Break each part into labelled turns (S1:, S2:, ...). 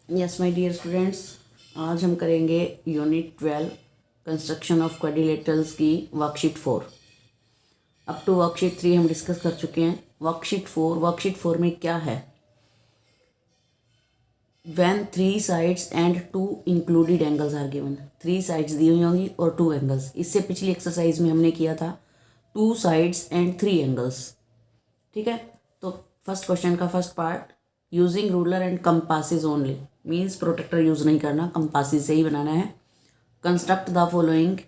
S1: Yes my dear students, आज हम करेंगे यूनिट 12 कंस्ट्रक्शन ऑफ क्वाड्रिलेटरल्स की वर्कशीट 4। अप टू वर्कशीट 3 हम डिस्कस कर चुके हैं। वर्कशीट 4 में क्या है? When 3 sides and 2 included angles are given. 3 sides दी हुई होंगी और 2 एंगल्स। इससे पिछली एक्सरसाइज में हमने किया था 2 साइड्स एंड 3 एंगल्स। ठीक है, तो फर्स्ट क्वेश्चन का first part, using ruler and compasses only, means protractor use नहीं करना, कंपासेस से ही बनाना है। Construct the following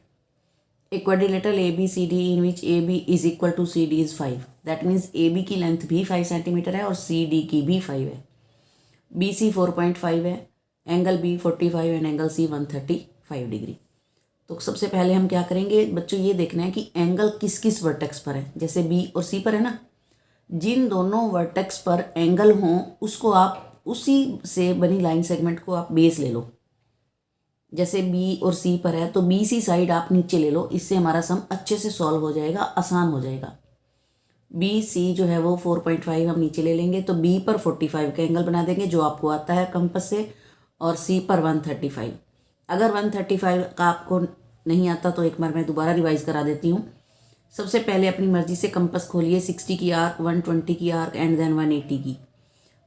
S1: a quadrilateral ABCD in which AB is equal to CD is 5। That means AB की लेंथ भी 5 centimetre है और CD की भी 5 है। BC 4.5 है, angle B 45 and angle C 135 degree. तो सबसे पहले हम क्या करेंगे बच्चों, ये देखना है कि एंगल किस किस वर्टेक्स पर है। जैसे B और C पर है ना, जिन दोनों वर्टेक्स पर एंगल हों उसको आप उसी से बनी लाइन सेगमेंट को आप बेस ले लो। जैसे B और C पर है तो BC साइड आप नीचे ले लो, इससे हमारा सम अच्छे से सॉल्व हो जाएगा, आसान हो जाएगा। BC जो है वो 4.5 हम नीचे ले लेंगे तो B पर 45 का एंगल बना देंगे जो आपको आता है कंपास से, और C पर 135। अगर 135 का आपको नहीं आता तो एक बार मैं दोबारा रिवाइज करा देती हूँ। सबसे पहले अपनी मर्जी से कंपास खोलिए, 60 की आर्क, 120 की आर्क एंड देन 180 की।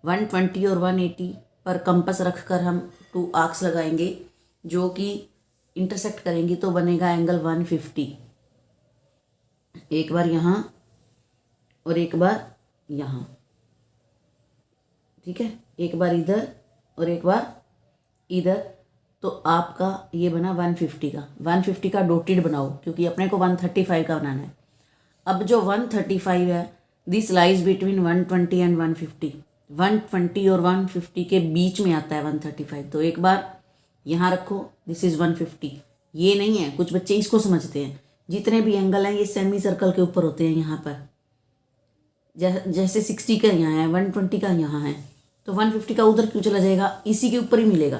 S1: 120 और 180 पर कंपास रखकर हम 2 आर्क्स लगाएंगे जो कि इंटरसेक्ट करेंगी तो बनेगा एंगल 150। एक बार यहाँ और एक बार यहाँ, ठीक है, एक बार इधर और एक बार इधर, तो आपका ये बना 150 का। 150 का डॉटेड बनाओ क्योंकि अपने को 135 का बनाना है। अब जो 135 है, दिस लाइज बिटवीन 120 एंड 150। 120 और 150 के बीच में आता है 135। तो एक बार यहाँ रखो, दिस इज़ 150। ये नहीं है, कुछ बच्चे इसको समझते हैं, जितने भी एंगल हैं ये सेमी सर्कल के ऊपर होते हैं। यहाँ पर जैसे 60 का यहाँ है, 120 का यहाँ है, तो 150 का उधर क्यों चला जाएगा, इसी के ऊपर ही मिलेगा।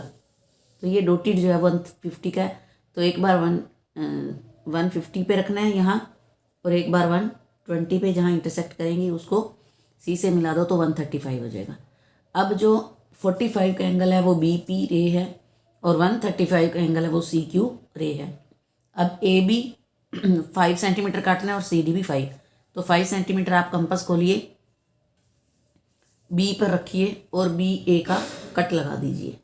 S1: तो ये डॉटेड जो है 150 का है, तो एक बार 150 पे रखना है यहाँ, और एक बार 120 पे जहाँ इंटरसेक्ट करेंगी उसको C से मिला दो तो 135 हो जाएगा। अब जो 45 का एंगल है वो BP रे है और 135 का एंगल है वो CQ रे है। अब AB 5 सेंटीमीटर काटना है और CD भी 5, तो 5 सेंटीमीटर आप कंपास खोलिए, B पर रखिए और BA का कट लगा दीजिए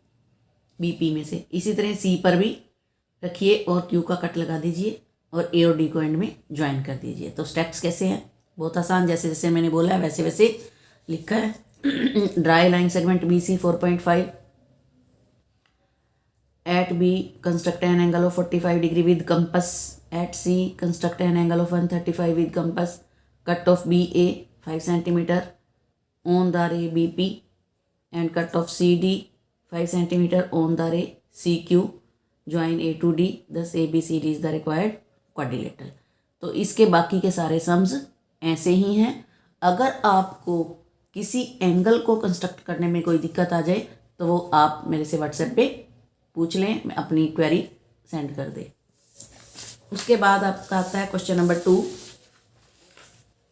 S1: BP में से। इसी तरह C पर भी रखिए और Q का कट लगा दीजिए और A और D को एंड में ज्वाइन कर दीजिए। तो स्टेप्स कैसे हैं? बहुत आसान, जैसे जैसे मैंने बोला है वैसे वैसे लिखा है। Dry line segment BC 4.5 at B construct an angle of 45 degree with compass, at C construct an angle of 135 with compass, cut of BA 5 centimeter on the ray BP and cut of CD 5 centimeter on the ray CQ, join A to D, thus ABCD is the required quadrilateral. तो इसके बाकी के सारे sums ऐसे ही हैं। अगर आपको किसी एंगल को कंस्ट्रक्ट करने में कोई दिक्कत आ जाए तो वो आप मेरे से व्हाट्सएप पे पूछ लें, मैं अपनी क्वेरी सेंड कर दे। उसके बाद आपका आता है question number 2,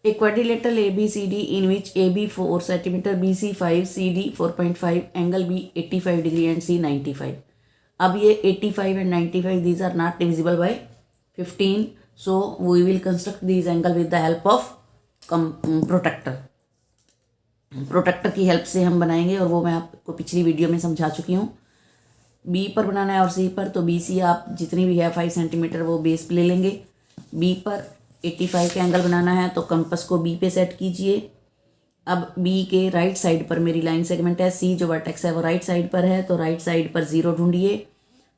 S1: a quadrilateral ABCD in which AB 4 centimetre, BC 5, CD 4.5, angle B 85 degree and C 95। अब ये 85 and 95 these are not divisible by 15, so we will construct these angle with the help of protractor. Protractor की help से हम बनाएंगे और वो मैं आपको पिछली वीडियो में समझा चुकी हूँ। B पर बनाना है और C पर, तो BC आप जितनी भी है 5 सेंटीमीटर वो बेस पे ले लेंगे। B पर 85 का एंगल बनाना है तो कंपास को B पे सेट कीजिए। अब B के राइट साइड पर मेरी लाइन सेगमेंट है, C जो वर्टेक्स है वो राइट साइड पर है, तो राइट साइड पर 0 ढूंढिए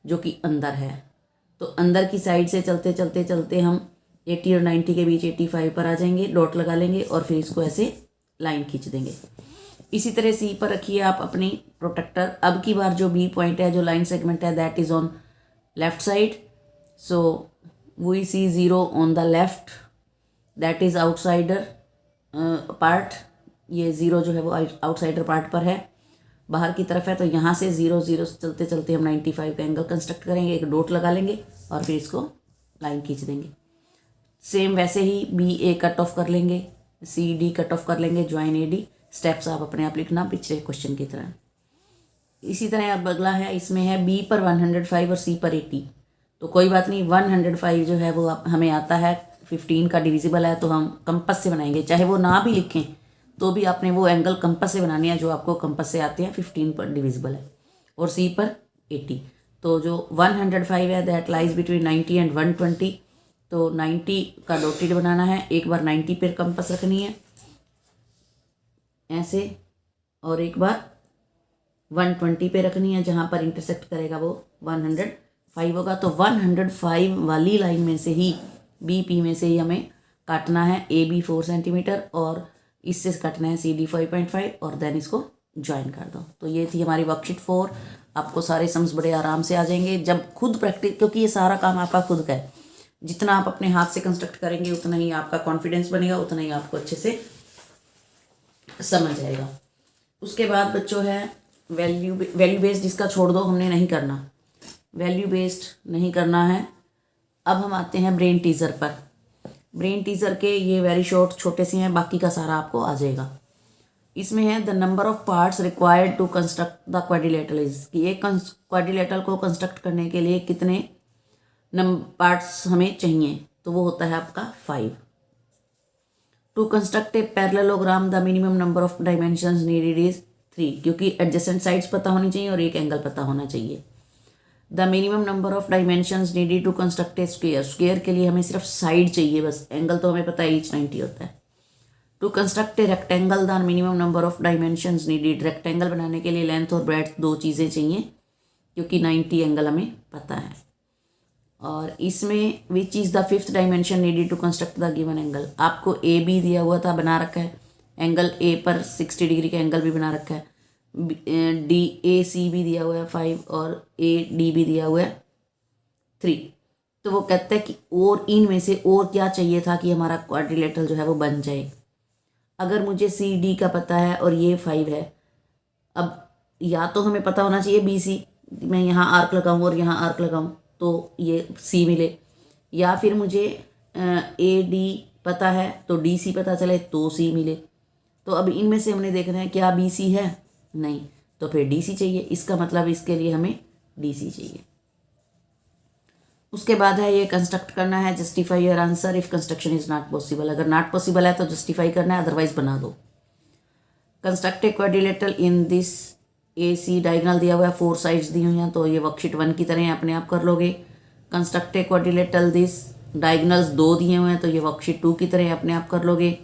S1: जो कि अंदर है। तो अंदर की साइड से चलते चलते चलते हम 80 और 90 के बीच 85 पर आ जाएंगे, डॉट लगा लेंगे और फिर इसको ऐसे लाइन खींच देंगे। इसी तरह C पर रखिए आप अपनी प्रोटेक्टर। अब की बार जो B पॉइंट है, जो लाइन सेगमेंट है, that is on left side, so we see 0 on the left, that is outsider part. ये 0 जो है वो आउटसाइडर पार्ट पर है, बाहर की तरफ है, तो यहाँ से 0 0 चलते चलते हम 95 का एंगल कंस्ट्रक्ट करेंगे, एक डॉट लगा लेंगे और फिर इसको लाइन खींच देंगे। सेम वैसे ही BA कट ऑफ कर लेंगे, CD कट ऑफ कर लेंगे, ज्वाइन AD। स्टेप्स आप अपने आप लिखना पिछले क्वेश्चन की तरह। इसी तरह अब अगला है, इसमें है बी पर 105 और सी पर 80। तो कोई बात नहीं, 105 जो है वो हमें आता है 15 का डिविजिबल है, तो हम कंपास से बनाएंगे। चाहे वो ना भी लिखें तो भी आपने वो एंगल कंपास से बनाने हैं जो आपको कंपास से आते हैं। 15 पर डिविजिबल है और सी पर 80। तो जो 105 है दैट लाइज बिटवीन 90 एंड 120। तो 90 का डॉटेड बनाना है, एक बार 90 पर कंपास रखनी है ऐसे, और एक बार 120 पे रखनी है, जहाँ पर इंटरसेक्ट करेगा वो 105 होगा। तो 105 वाली लाइन में से ही, बी पी में से ही हमें काटना है ए बी 4 सेंटीमीटर और इससे काटना है सी डी 5.5 और देन इसको ज्वाइन कर दो। तो ये थी हमारी वर्कशीट 4। आपको सारे सम्स बड़े आराम से आ जाएंगे जब खुद प्रैक्टिस, क्योंकि ये सारा काम आपका खुद का है। जितना आप अपने हाथ से कंस्ट्रक्ट करेंगे उतना ही आपका कॉन्फिडेंस बनेगा, उतना ही आपको अच्छे से समझ आएगा। उसके बाद बच्चों है वैल्यू बेस्ड, जिसका छोड़ दो, हमने नहीं करना, वैल्यू बेस्ड नहीं करना है। अब हम आते हैं ब्रेन टीजर पर। ब्रेन टीजर के ये वेरी शॉर्ट छोटे से हैं, बाकी का सारा आपको आ जाएगा। इसमें है the number of parts required to construct the quadrilateral is, कि एक क्वाड्रिलेटरल को कंस्ट्रक्ट करने के लिए कितने पार्ट्स हमें चाहिए, तो वो होता है आपका 5। To construct a parallelogram the minimum number of dimensions needed is 3, क्योंकि एडजेसेंट साइड्स पता होनी चाहिए और एक एंगल पता होना चाहिए। The minimum number of dimensions needed to construct a square, square के लिए हमें सिर्फ साइड चाहिए बस, एंगल तो हमें पता है ईच 90 होता है। To construct a rectangle the minimum number of dimensions needed, rectangle बनाने के लिए लेंथ और ब्रेड्थ 2 चीज़ें चाहिए, क्योंकि 90 एंगल हमें पता है। और इसमें which is the 5th dimension needed to construct the given angle, आपको ए बी दिया हुआ था, बना रखा है, एंगल ए पर 60 डिग्री का एंगल भी बना रखा है, डी ए सी भी दिया हुआ है 5 और ए डी भी दिया हुआ है 3। तो वो कहता है कि और इनमें से और क्या चाहिए था कि हमारा क्वाड्रिलेटरल जो है वो बन जाए। अगर मुझे सी डी का पता है और ये 5 है, अब या तो हमें पता होना चाहिए बी सी, मैं यहाँ आर्क लगाऊँ और यहाँ आर्क लगाऊँ तो ये सी मिले, या फिर मुझे ए डी पता है तो डी सी पता चले तो सी मिले। तो अब इनमें से हमने देखना है क्या बी सी है, नहीं, तो फिर डी सी चाहिए, इसका मतलब इसके लिए हमें डी सी चाहिए। उसके बाद है ये कंस्ट्रक्ट करना है, justify your answer if construction is not possible, अगर नॉट पॉसिबल है तो जस्टिफाई करना है, अदरवाइज बना दो। Construct a quadrilateral in this A C, diagonal दिया हुआ है, 4 साइड्स दी हुई हैं, तो ये वर्कशीट 1 की तरह अपने आप कर लोगे। Construct a quadrilateral this, diagonals 2 दिए हुए हैं, तो ये वर्कशीट 2 की तरह अपने आप कर लोगे।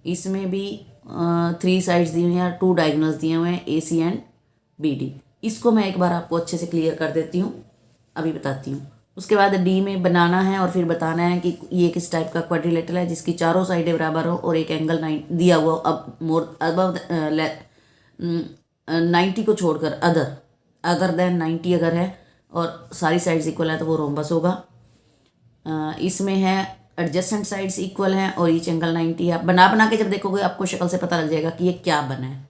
S1: इसमें भी 3 साइड्स दी हुई हैं, 2 डायगोनल्स दिए हुए हैं, ए सी एंड बी डी। इसको मैं एक बार आपको अच्छे से क्लियर कर देती हूँ, अभी बताती हूँ। उसके बाद डी में बनाना है और फिर बताना है कि ये किस टाइप का क्वाड्रिलेटरल है जिसकी चारों साइडें बराबर हो और एक एंगल 9 दिया हुआ, अब मोर अबव 90 को छोड़कर अदर देन 90 अगर है और सारी साइड्स इक्वल है तो वो रोम्बस होगा। इसमें है एडजेसेंट साइड्स इक्वल हैं और ईच एंगल 90 है। बना के जब देखोगे आपको शक्ल से पता लग जाएगा कि ये क्या बना है।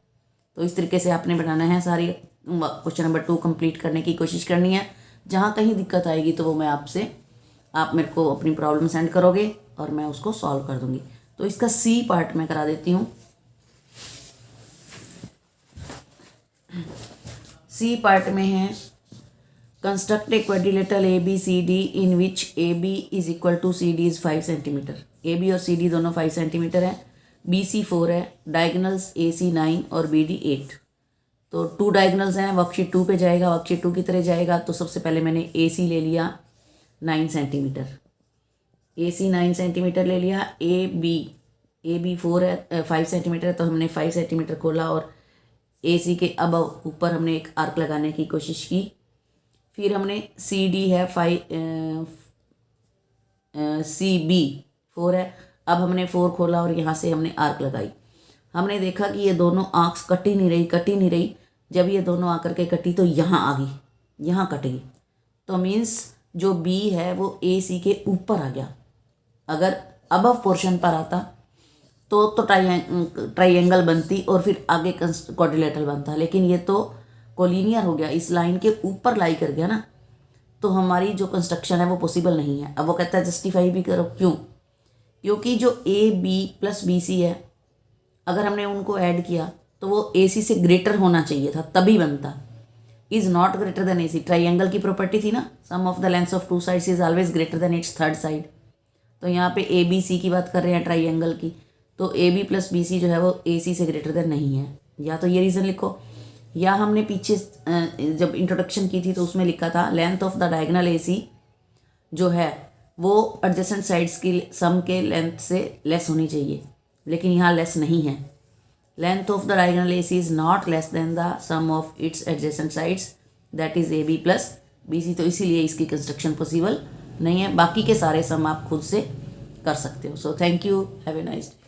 S1: तो इस तरीके से आपने बनाना है, सारी क्वेश्चन नंबर 2 कंप्लीट करने की कोशिश करनी है। जहाँ कहीं दिक्कत आएगी तो वो मैं आप मेरे को अपनी प्रॉब्लम सेंड करोगे और मैं उसको सॉल्व कर दूँगी। तो इसका सी पार्ट मैं करा देती हूँ। सी पार्ट में है construct a quadrilateral A B C D in which A B is equal to C D is 5 centimetre. A B और सी डी दोनों 5 सेंटीमीटर है, बी सी 4 है, डायगोनल्स ए सी 9 और बी डी 8। तो 2 डायगोनल्स हैं, वर्कशीट 2 पे जाएगा, वर्कशीट 2 की तरह जाएगा। तो सबसे पहले मैंने ए सी ले लिया 9 सेंटीमीटर, ए सी 9 सेंटीमीटर ले लिया। ए बी 4 है 5 सेंटीमीटर है, तो हमने 5 सेंटीमीटर खोला और ए सी के अब ऊपर हमने एक आर्क लगाने की कोशिश की। फिर हमने सी डी है 5 सी बी 4 है, अब हमने 4 खोला और यहाँ से हमने आर्क लगाई। हमने देखा कि ये दोनों आर्क्स कट ही नहीं रही। जब ये दोनों आकर के कटी तो यहाँ आ गई, यहाँ कट गई। तो मीन्स जो बी है वो ए सी के ऊपर आ गया। अगर अबव पोर्शन पर आता तो ट्राइंगल बनती और फिर आगे क्वाड्रिलेटरल बनता, लेकिन ये तो कोलिनियर हो गया, इस लाइन के ऊपर लाई कर गया ना, तो हमारी जो कंस्ट्रक्शन है वो पॉसिबल नहीं है। अब वो कहता है जस्टिफाई भी करो, क्यों? क्योंकि जो A B plus B C है, अगर हमने उनको ऐड किया तो वो ए सी से ग्रेटर होना चाहिए था, तभी बनता। Is not greater than AC। Triangle की प्रॉपर्टी थी ना, sum of the lengths of two sides is always greater than its third side. तो यहाँ पे ABC की बात कर रहे हैं ट्राइंगल की, तो AB प्लस BC जो है वो AC से ग्रेटर देन नहीं है। या तो ये रीज़न लिखो, या हमने पीछे जब इंट्रोडक्शन की थी तो उसमें लिखा था length of the diagonal AC जो है वो एडजेसेंट साइड्स की सम के लेंथ से लेस होनी चाहिए, लेकिन यहाँ लेस नहीं है। Length of the diagonal AC is not less than the sum of its adjacent sides that is AB plus BC। तो इसीलिए इसकी कंस्ट्रक्शन पॉसिबल नहीं है। बाकी के सारे सम आप खुद से कर सकते हो। So thank you, have a nice day.